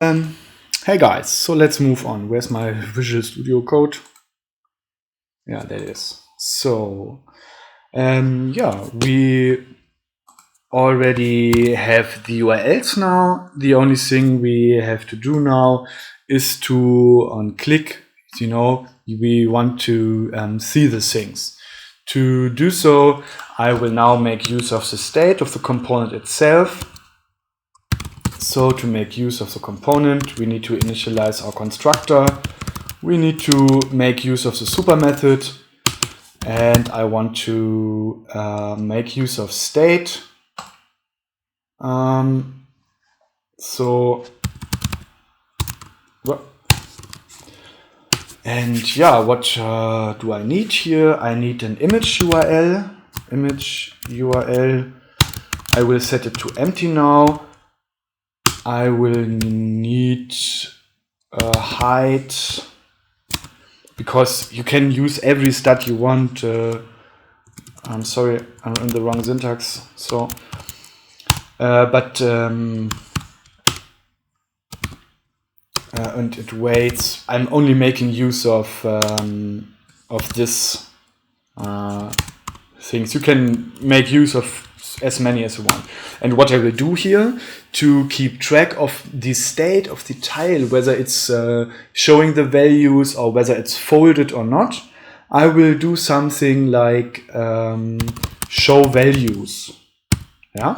Hey guys, so let's move on. Where's my Visual Studio Code? Yeah, there it is. So, yeah, we already have the URLs now. The only thing we have to do now is to, on click, we want to see the things. To do so, I will now make use of the state of the component itself. So to make use of the component, we need to initialize our constructor. We need to make use of the super method. And I want to make use of state. And yeah, what do I need here? I need an image URL. I will set it to empty now. I will need height, because you can use every stat you want. I'm sorry, I'm in the wrong syntax. So, and it waits. I'm only making use of this things. You can make use of as many as you want. And what I will do here to keep track of the state of the tile, whether it's showing the values or whether it's folded or not, I will do something like show values. Yeah.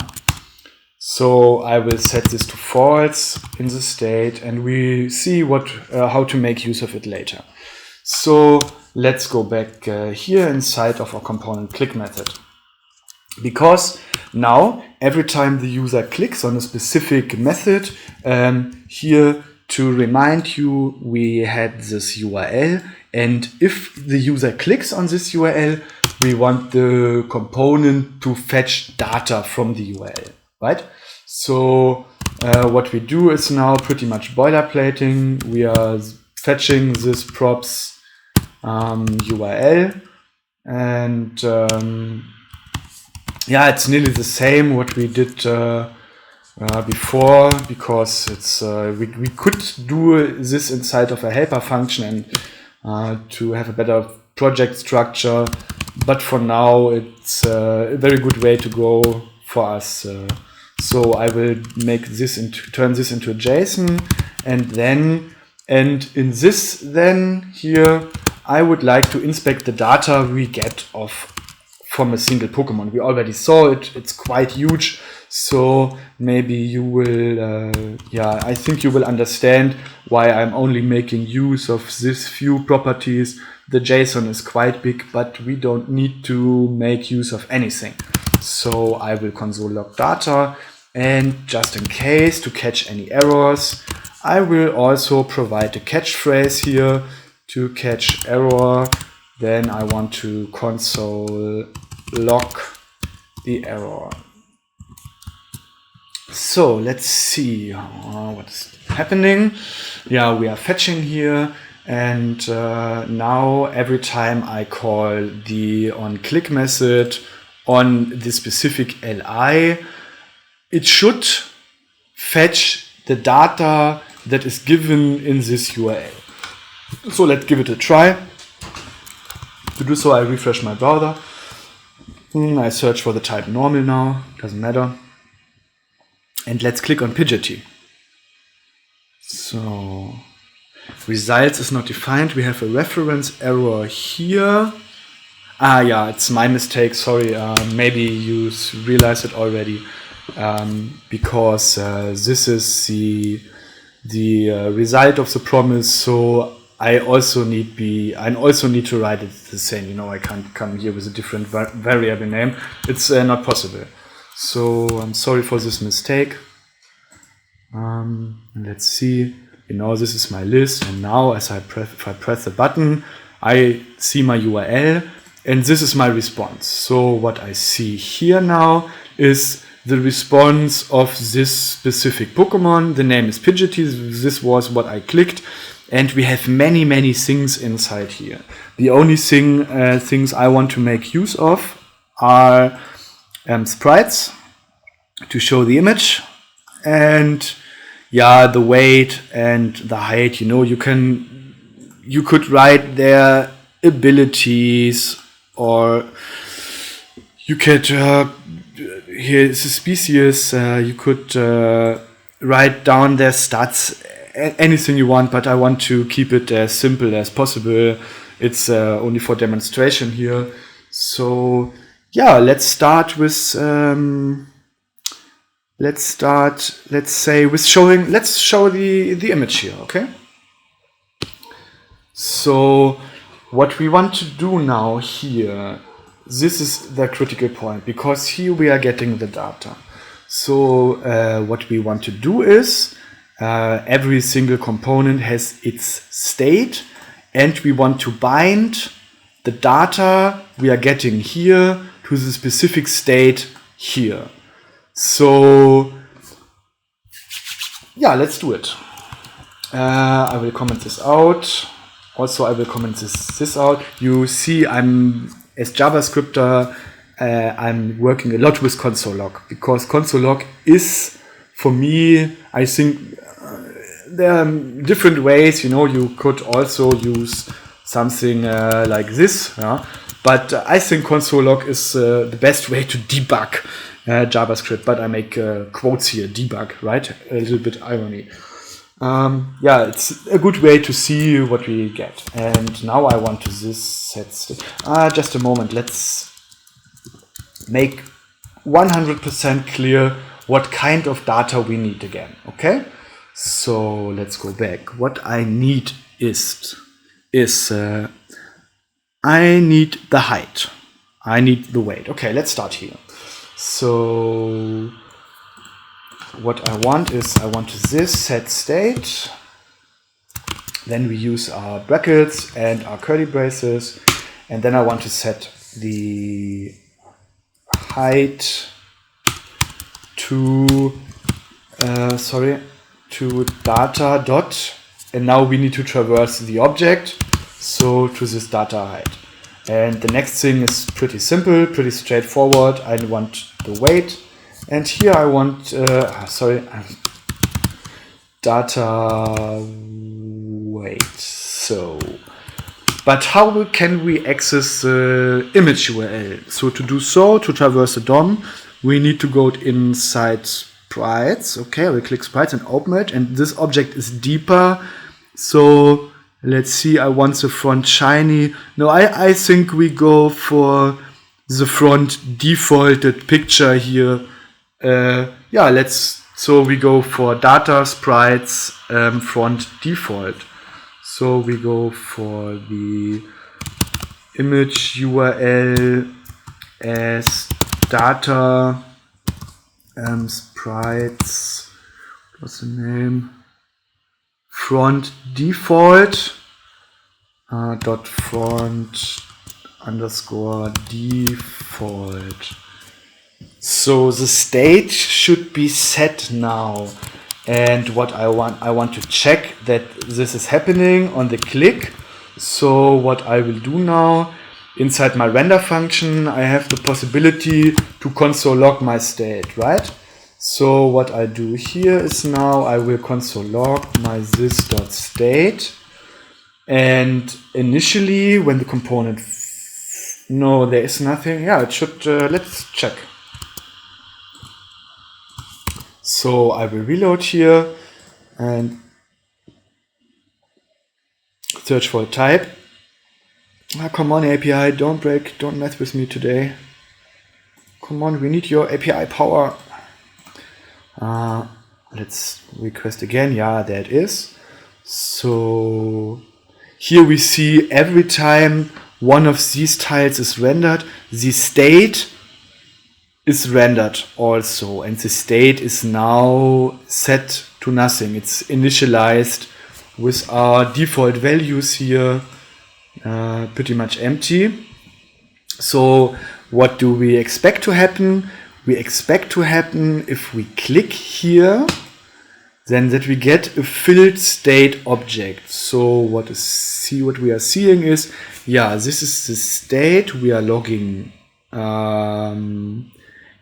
So I will set this to false in the state, and we see how to make use of it later. So let's go back here inside of our component click method. Because now every time the user clicks on a specific method, here to remind you, we had this URL, and if the user clicks on this URL, we want the component to fetch data from the URL, right? So what we do is now pretty much boilerplating. We are fetching this props URL, and yeah, it's nearly the same what we did before, because it's we could do this inside of a helper function and to have a better project structure, but for now it's a very good way to go for us. So I will make this turn this into a JSON, and in this then here I would like to inspect the data we get from a single Pokemon. We already saw it, it's quite huge, so maybe you will, I think you will understand why I'm only making use of this few properties. The JSON is quite big, but we don't need to make use of anything. So I will console log data, and just in case to catch any errors, I will also provide a catchphrase here to catch error. Then I want to console log the error. So let's see what's happening. Yeah, we are fetching here, and now every time I call the onClick method on the specific li, it should fetch the data that is given in this URL. So let's give it a try. To do so, I refresh my browser. I search for the type normal now, doesn't matter. And let's click on Pidgeotty. So, results is not defined. We have a reference error here. Yeah, it's my mistake, sorry. Maybe you realized it already. Because this is the result of the promise, so I also need to write it the same. I can't come here with a different variable name. It's not possible. So I'm sorry for this mistake. Let's see. This is my list, and now if I press the button, I see my URL, and this is my response. So what I see here now is the response of this specific Pokemon. The name is Pidgeotty. This was what I clicked. And we have many, many things inside here. The only things I want to make use of are sprites to show the image. And yeah, the weight and the height. You know, you could write their abilities, or you could here's a species. You could write down their stats, anything you want, but I want to keep it as simple as possible. It's only for demonstration here. So yeah, let's start with let's show the image here, okay? So what we want to do now here, this is the critical point, because here we are getting the data. So what we want to do is every single component has its state, and we want to bind the data we are getting here to the specific state here. So yeah, let's do it. I will comment this out. Also, I will comment this out. You see, as JavaScripter, I'm working a lot with console log, because console log is, for me, I think there are different ways. You know, you could also use something like this, yeah? But I think console log is the best way to debug JavaScript. But I make quotes here, debug, right? A little bit irony. Yeah, it's a good way to see what we get. And now I want to set just a moment. Let's make 100% clear what kind of data we need again. Okay, so let's go back. What I need is I need the height. I need the weight. Okay, let's start here. So what I want is, I want this set state. Then we use our brackets and our curly braces. And then I want to set the height to data dot. And now we need to traverse the object, so to this data height. And the next thing is pretty simple, pretty straightforward. I want the weight. And here I want, data weight. So, but how can we access the image URL? So to do so, to traverse the DOM, we need to go inside sprites. Okay, we click sprites and open it. And this object is deeper. So let's see, I want the front shiny. No, I think we go for the front defaulted picture here. Yeah, so we go for data sprites front default. So we go for the image URL as data sprites, what's the name? Front default dot front underscore default. So the state should be set now, and what I want to check that this is happening on the click. So what I will do now, inside my render function, I have the possibility to console log my state, right? So what I do here is now I will console log my this.state, and initially when the component no, there is nothing. Yeah, it should. Let's check. So I will reload here and search for a type. Come on, API, don't break, don't mess with me today. Come on, we need your API power. Let's request again. Yeah, there it is. So here we see every time one of these tiles is rendered, the state is rendered also, and the state is now set to nothing. It's initialized with our default values here, pretty much empty. So what do we expect to happen? We expect to happen if we click here, then that we get a filled state object. So what we are seeing is, yeah, this is the state we are logging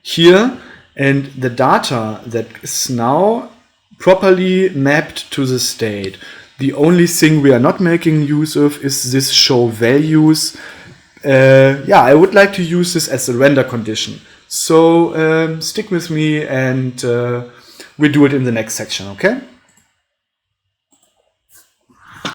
here, and the data that is now properly mapped to the state. The only thing we are not making use of is this show values. Yeah, I would like to use this as a render condition. So stick with me and we'll do it in the next section, okay?